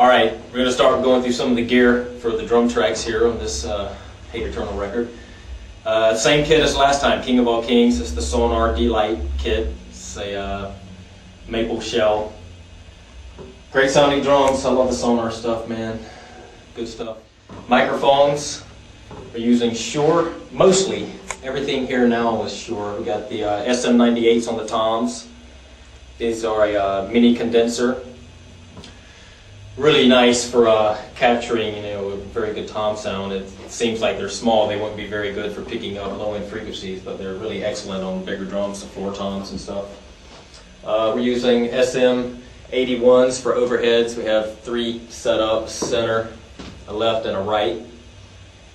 Alright, we're going to start going through some of the gear for the drum tracks here on this Hate Eternal record. Same kit as last time, King of All Kings. It's the Sonar D-Lite kit. It's a maple shell. Great sounding drums. I love the Sonar stuff, man. Good stuff. Microphones. We're using Shure, mostly. Everything here now is Shure. We got the SM98s on the toms. These are a mini condenser. Really nice for capturing, a very good tom sound. It seems like they're small. They wouldn't be very good for picking up low-end frequencies, but they're really excellent on bigger drums, the floor toms and stuff. We're using SM81s for overheads. We have 3 setups: center, a left, and a right.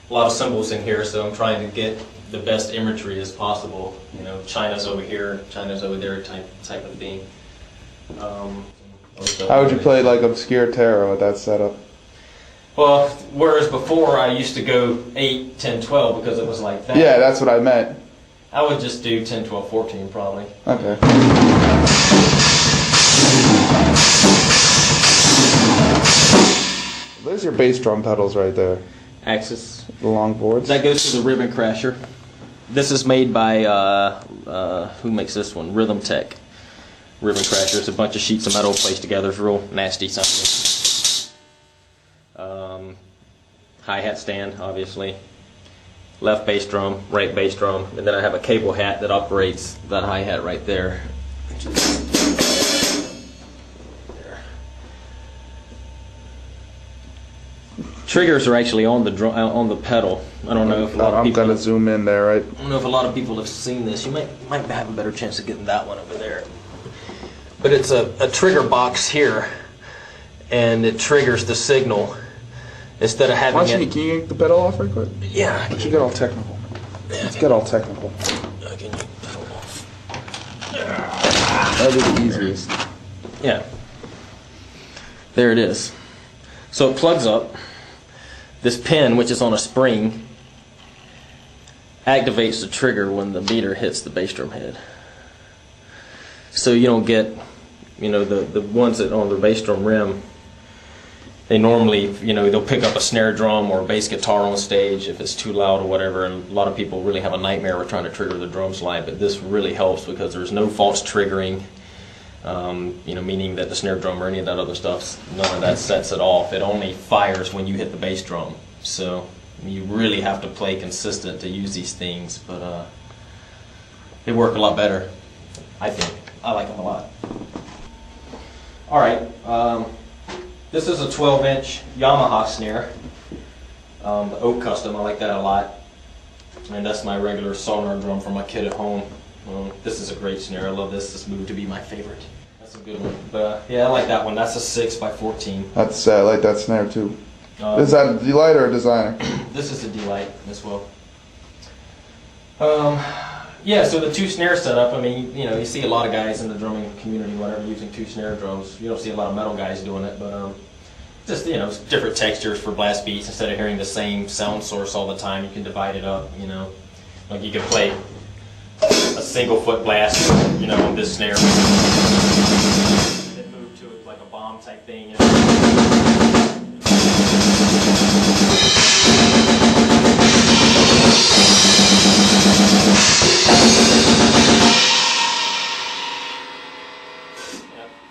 A lot of symbols in here, so I'm trying to get the best imagery as possible. China's over here, China's over there type of thing. How would you play like obscure tarot with that setup? Well, whereas before I used to go 8, 10, 12 because it was like that. Yeah, that's what I meant. I would just do 10, 12, 14 probably. Okay. There's your bass drum pedals right there. Axis. The long boards. That goes to the Ribbon Crasher. This is made by, who makes this one? Rhythm Tech. Ribbon Crasher. It's a bunch of sheets of metal placed together. It's real nasty sounding. Hi-hat stand, obviously. Left bass drum, right bass drum, and then I have a cable hat that operates that hi-hat right there. Triggers are actually on the pedal. I don't know if a lot of people. I'm gonna zoom in there, right? I don't know if a lot of people have seen this. You might have a better chance of getting that one over there. But it's a trigger box here, and it triggers the signal instead of having Why don't you yank the pedal off right quick? Yeah. Let's get all technical. Let's get all technical. Can you pedal off? That'll be the easiest. Yeah. There it is. So it plugs up. This pin, which is on a spring, activates the trigger when the meter hits the bass drum head. So you don't get, the ones that on the bass drum rim, they normally, they'll pick up a snare drum or a bass guitar on stage if it's too loud or whatever, and a lot of people really have a nightmare with trying to trigger the drum slide, but this really helps because there's no false triggering, meaning that the snare drum or any of that other stuff, none of that sets it off. It only fires when you hit the bass drum. So you really have to play consistent to use these things, but they work a lot better, I think. I like them a lot. Alright, this is a 12-inch Yamaha snare, the Oak Custom. I like that a lot. And that's my regular Sonar drum for my kid at home. This is a great snare. I love this. This moved to be my favorite. That's a good one. But yeah, I like that one. That's a 6x14. That's I like that snare too. Is that a D-Lite or a designer? This is a D-Lite as well. Yeah, so the 2 snare setup, you see a lot of guys in the drumming community, whatever, using 2 snare drums. You don't see a lot of metal guys doing it, but just, different textures for blast beats. Instead of hearing the same sound source all the time, you can divide it up, Like you can play a single foot blast, on this snare. Then move to it like a bomb type thing.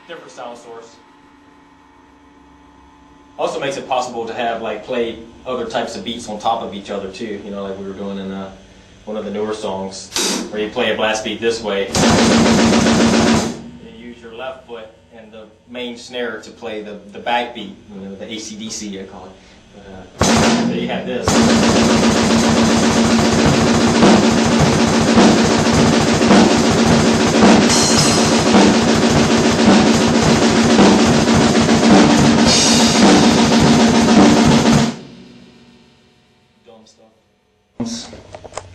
Different sound source. Also makes it possible to have play other types of beats on top of each other too. Like we were doing in one of the newer songs, where you play a blast beat this way, and you use your left foot and the main snare to play the back beat, the AC/DC I call it. There you have this.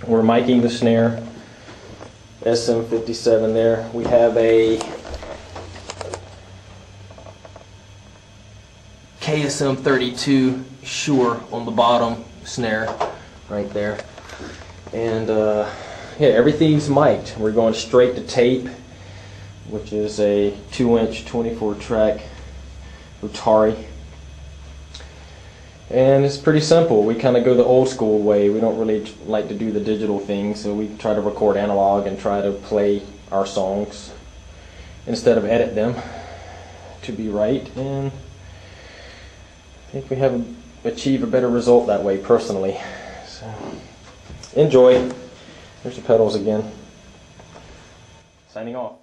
We're miking the snare, SM57 there. We have a KSM32 Shure on the bottom snare right there. And yeah, everything's mic'd. We're going straight to tape, which is a 2-inch 24-track Rotary. And it's pretty simple. We kind of go the old school way. We don't really like to do the digital thing, so we try to record analog and try to play our songs instead of edit them to be right. And I think we have achieved a better result that way personally. So enjoy. There's the pedals again. Signing off.